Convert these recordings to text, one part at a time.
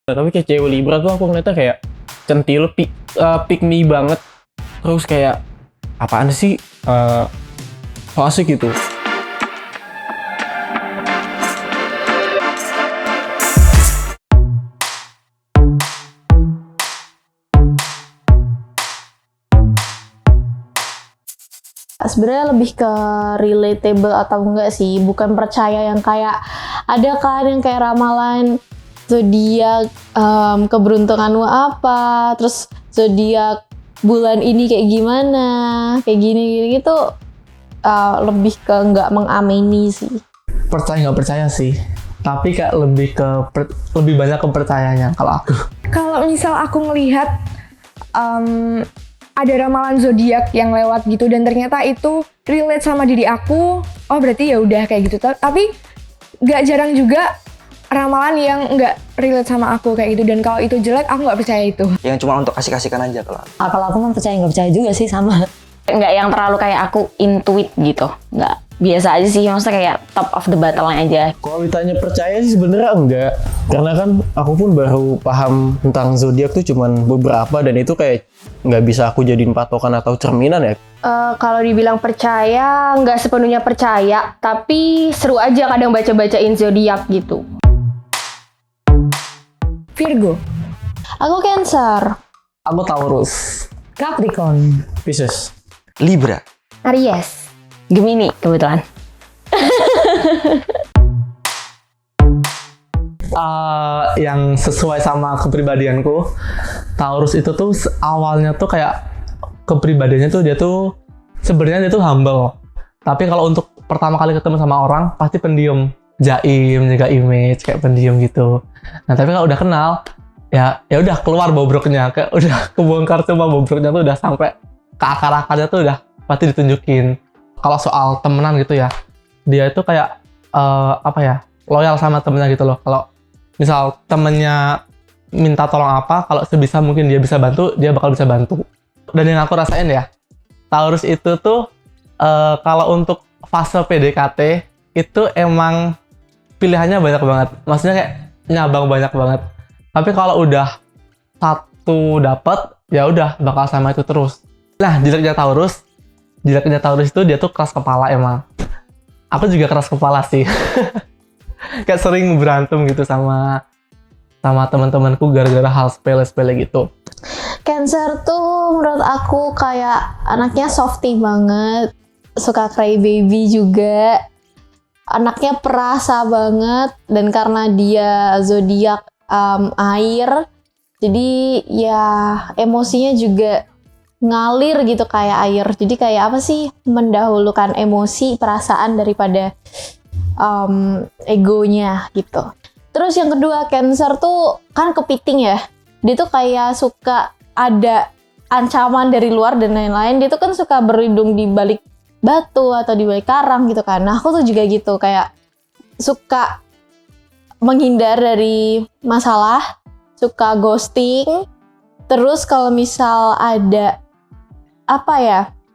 Tapi kayak cewek Libra tuh aku ngeliatnya kayak centil, pick me banget. Terus kayak apaan sih, so asik gitu. Sebenarnya lebih ke relatable atau enggak sih, bukan percaya yang kayak ada kan yang kayak ramalan zodiak, keberuntunganmu apa, terus zodiak bulan ini kayak gimana, kayak gini gitu. Lebih ke nggak mengamini sih. Percaya nggak percaya sih, tapi kayak lebih banyak kepercayaannya kalau aku. Kalau misal aku ngelihat ada ramalan zodiak yang lewat gitu dan ternyata itu relate sama diri aku, oh berarti ya udah kayak gitu. Tapi nggak jarang juga ramalan yang nggak relate sama aku kayak gitu, dan kalau itu jelek aku nggak percaya itu. Yang cuma untuk kasih-kasihkan aja kalau. Kalau aku mah percaya nggak percaya juga sih, sama. Nggak yang terlalu kayak aku intuit gitu, nggak. Biasa aja sih, maksudnya kayak top of the battle-nya aja. Kalau ditanya percaya sih sebenarnya enggak, karena kan aku pun baru paham tentang zodiak tuh cuman beberapa, dan itu kayak nggak bisa aku jadiin patokan atau cerminan ya. Kalau dibilang percaya, nggak sepenuhnya percaya, tapi seru aja kadang baca-bacain zodiak gitu. Virgo. Aku Cancer. Aku Taurus. Capricorn. Pisces. Libra. Aries. Gemini kebetulan. Yang sesuai sama kepribadianku, Taurus itu tuh awalnya tuh kayak kepribadiannya tuh dia tuh sebenarnya dia tuh humble. Tapi kalau untuk pertama kali ketemu sama orang pasti pendiam, jaim, jaga image kayak pendiam gitu. Nah tapi kalau udah kenal ya udah keluar bobroknya, kayak udah kebongkar semua bobroknya tuh udah sampai ke akar-akarnya tuh udah pasti ditunjukin. Kalau soal temenan gitu ya, dia itu kayak loyal sama temennya gitu loh. Kalau misal temennya minta tolong apa, kalau sebisa mungkin dia bisa bantu, dia bakal bisa bantu. Dan yang aku rasain ya, Taurus itu tuh kalau untuk fase PDKT itu emang pilihannya banyak banget. Maksudnya kayak nyabang banyak banget. Tapi kalau udah satu dapet, ya udah bakal sama itu terus. Nah, jeleknya Taurus itu dia tuh keras kepala emang. Aku juga keras kepala sih. Kayak sering berantem gitu sama teman-temanku gara-gara hal sepele-sepele gitu. Cancer tuh menurut aku kayak anaknya softy banget, suka cry baby juga, anaknya perasa banget, dan karena dia zodiak air, jadi ya emosinya juga ngalir gitu kayak air. Jadi kayak apa sih, mendahulukan emosi, perasaan daripada egonya gitu. Terus yang kedua, Cancer tuh kan kepiting ya. Dia tuh kayak suka ada ancaman dari luar dan lain-lain. Dia tuh kan suka berlindung di balik batu atau di balik karang gitu kan. Nah, aku tuh juga gitu, kayak suka menghindar dari masalah, suka ghosting. Terus kalau misal ada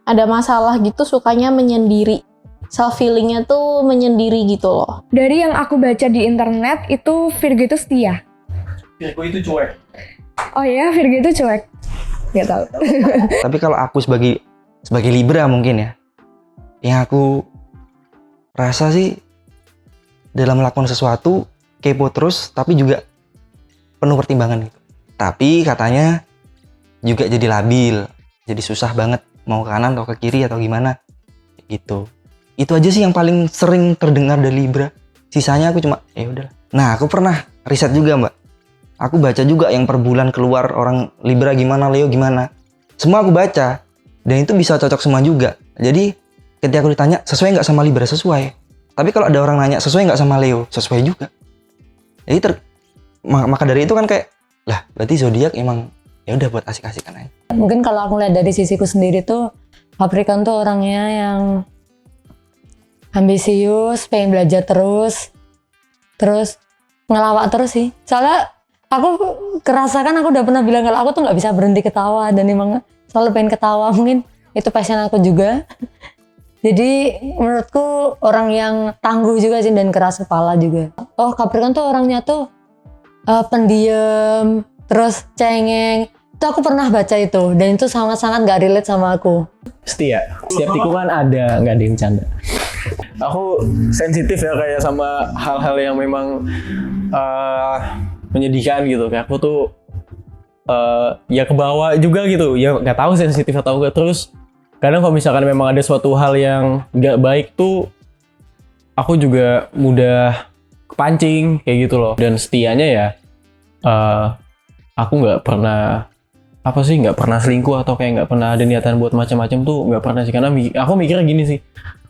ada masalah gitu, sukanya menyendiri. Self feelingnya tuh menyendiri gitu loh. Dari yang aku baca di internet itu Virgo itu setia. Virgo itu cuek. Oh ya, Virgo itu cuek. Gak tahu. Tapi kalau aku sebagai Libra mungkin ya, yang aku rasa sih dalam melakukan sesuatu kepo terus, tapi juga penuh pertimbangan gitu. Tapi katanya juga jadi labil, jadi susah banget mau ke kanan atau ke kiri atau gimana gitu. Itu aja sih yang paling sering terdengar dari Libra. Sisanya aku cuma ya udah. Nah, aku pernah riset juga, Mbak. Aku baca juga yang per bulan keluar orang Libra gimana, Leo gimana. Semua aku baca, dan itu bisa cocok semua juga. Jadi ketika aku ditanya sesuai nggak sama Libra, sesuai. Tapi kalau ada orang nanya sesuai nggak sama Leo, sesuai juga. Jadi maka dari itu kan kayak, lah berarti zodiak emang ya udah buat asik-asikan aja. Mungkin kalau aku lihat dari sisiku sendiri tuh, Capricorn tuh orangnya yang ambisius, pengen belajar terus ngelawak terus sih. Soalnya aku kerasakan, aku udah pernah bilang kalau aku tuh nggak bisa berhenti ketawa, dan emang selalu pengen ketawa. Mungkin itu passion aku juga. Jadi menurutku orang yang tangguh juga sih, dan keras kepala juga. Oh, Capricorn tuh orangnya tuh pendiam, terus cengeng. Itu aku pernah baca itu, dan itu sangat-sangat gak relate sama aku. Setia. Setiap tikungan ada, nggak ada yang canda. Aku sensitif ya kayak sama hal-hal yang memang menyedihkan gitu. Kayak aku tuh ya kebawa juga gitu. Ya nggak tahu sensitif atau enggak. Terus kadang kalau misalkan memang ada suatu hal yang nggak baik tuh, aku juga mudah kepancing kayak gitu loh. Dan setianya ya, aku nggak pernah nggak pernah selingkuh atau kayak nggak pernah ada niatan buat macam-macam tuh nggak pernah sih. Karena aku mikirnya gini sih,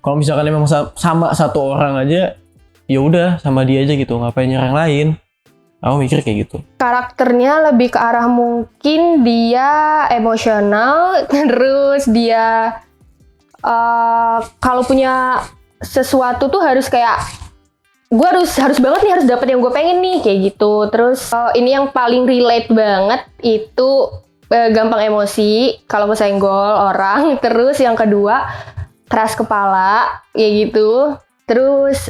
kalau misalkan memang sama satu orang aja, ya udah sama dia aja gitu, ngapain nyerang lain. Aku mikir kayak gitu. Karakternya lebih ke arah mungkin dia emosional, terus dia kalau punya sesuatu tuh harus kayak gue harus banget nih, harus dapet yang gue pengen nih kayak gitu. Terus ini yang paling relate banget itu gampang emosi kalau kesenggol orang. Terus yang kedua keras kepala kayak gitu. Terus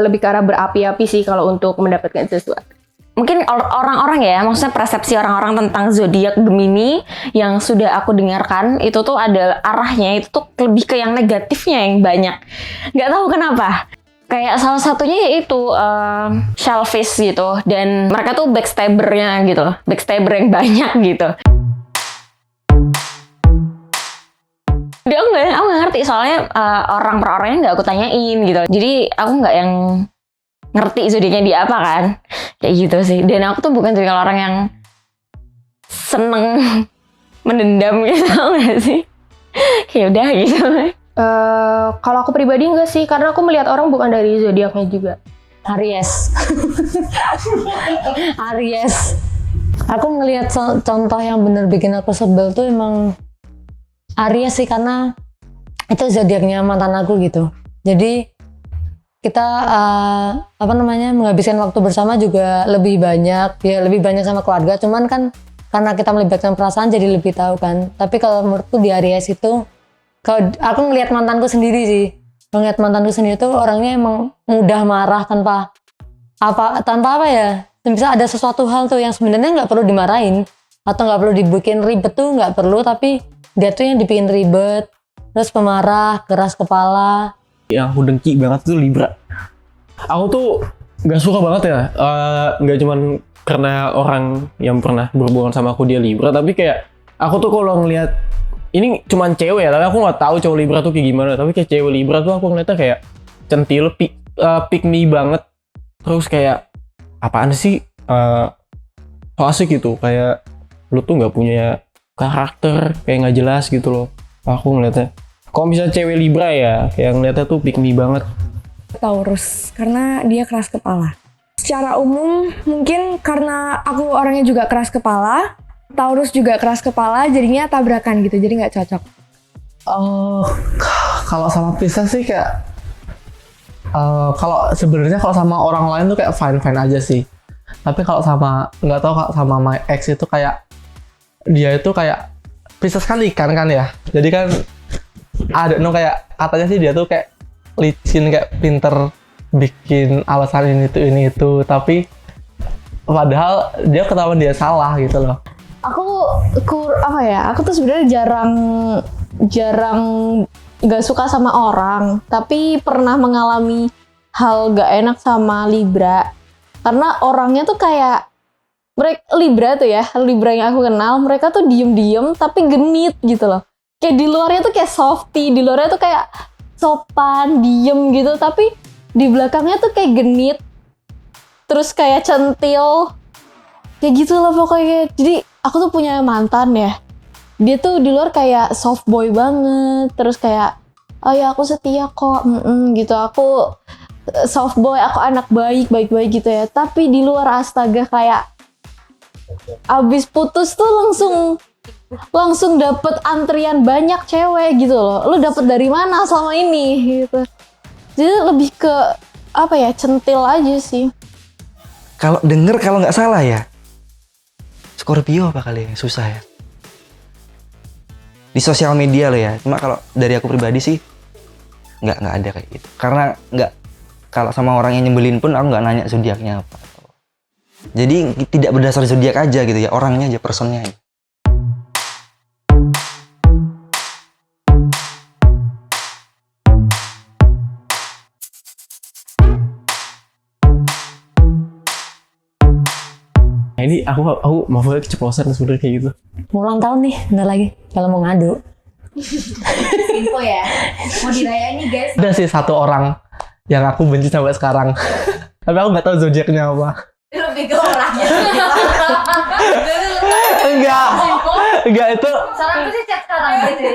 lebih ke arah berapi-api sih kalau untuk mendapatkan sesuatu. Mungkin orang-orang ya, maksudnya persepsi orang-orang tentang zodiak Gemini yang sudah aku dengarkan itu tuh ada arahnya itu tuh lebih ke yang negatifnya yang banyak. Nggak tahu kenapa. Kayak salah satunya yaitu selfish gitu, dan mereka tuh backstabbernya gitu, backstabber yang banyak gitu. Dia aku nggak ngerti soalnya orang per orangnya nggak aku tanyain gitu. Jadi aku nggak yang ngerti zodiaknya dia apa kan, kayak gitu sih. Dan aku tuh bukan tipikal orang yang seneng mendendam gitu nggak sih. Ya udah gitu. Kalau aku pribadi enggak sih, karena aku melihat orang bukan dari zodiaknya juga. Aries. Aries. Aku ngelihat contoh yang bener bikin aku sebel tuh emang Aries sih, karena itu zodiaknya mantan aku gitu. Jadi kita menghabiskan waktu bersama juga lebih banyak sama keluarga. Cuman kan karena kita melibatkan perasaan jadi lebih tahu kan. Tapi kalau menurutku di Aries itu, kalau aku ngelihat mantanku sendiri tuh orangnya emang mudah marah tanpa apa ya. Bisa ada sesuatu hal tuh yang sebenarnya nggak perlu dimarahin atau nggak perlu dibikin ribet tuh nggak perlu, tapi dia tuh yang dibikin ribet, terus pemarah, keras kepala. Yang aku dengki banget tuh Libra. Aku tuh nggak suka banget ya, nggak cuman karena orang yang pernah berhubungan sama aku dia Libra, tapi kayak aku tuh kalau ngelihat ini cuman cewek ya, tapi aku nggak tahu cowok Libra tuh kayak gimana. Tapi kayak cewek Libra tuh aku ngeliatnya kayak centil, pick me banget. Terus kayak apaan sih, so asik gitu, kayak lu tuh nggak punya karakter, kayak nggak jelas gitu loh. Aku ngeliatnya. Kalau misalnya cewek Libra ya, kayak ngeliatnya tuh pick me banget. Taurus, karena dia keras kepala. Secara umum mungkin karena aku orangnya juga keras kepala, Taurus juga keras kepala, jadinya tabrakan gitu, jadi nggak cocok. Kalau sama Pisces sih kayak kalau sebenarnya kalau sama orang lain tuh kayak fine aja sih. Tapi kalau sama nggak tahu, kalau sama my ex itu kayak dia itu kayak Pisces kan ikan kan ya. Jadi kan ada kayak katanya sih dia tuh kayak licin, kayak pinter bikin alasan ini itu, tapi padahal dia ketahuan dia salah gitu loh. Aku tuh sebenarnya jarang gak suka sama orang, tapi pernah mengalami hal gak enak sama Libra. Karena orangnya tuh kayak Libra yang aku kenal, mereka tuh diem-diem tapi genit gitu loh. Kayak di luarnya tuh kayak softy, di luarnya tuh kayak sopan, diem gitu, tapi di belakangnya tuh kayak genit, terus kayak centil, kayak gitu loh pokoknya. Jadi aku tuh punya mantan ya, dia tuh di luar kayak soft boy banget, terus kayak oh ya aku setia kok, gitu, aku soft boy, aku anak baik gitu ya. Tapi di luar astaga kayak abis putus tuh langsung dapet antrian banyak cewek gitu loh. Lu dapet dari mana selama ini gitu. Jadi lebih ke centil aja sih. Kalau denger kalau nggak salah ya, Scorpio apa kali ya, susah ya. Di sosial media loh ya. Cuma kalau dari aku pribadi sih nggak ada kayak gitu. Karena nggak, kalau sama orang yang nyebelin pun aku nggak nanya zodiaknya apa. Jadi tidak berdasar zodiak aja gitu ya, orangnya aja, personnya aja. Nah, ini aku maksudnya keceplosan sebenarnya kayak gitu. Mau ulang tahun nih, bentar lagi. Kalau mau ngadu. Info ya. Mau dirayain nih guys. Ada sih satu orang yang aku benci sampai sekarang. Tapi aku nggak tahu zodiaknya apa. Lebih ke orangnya. Enggak itu Saranku sih chat sekarang gitu.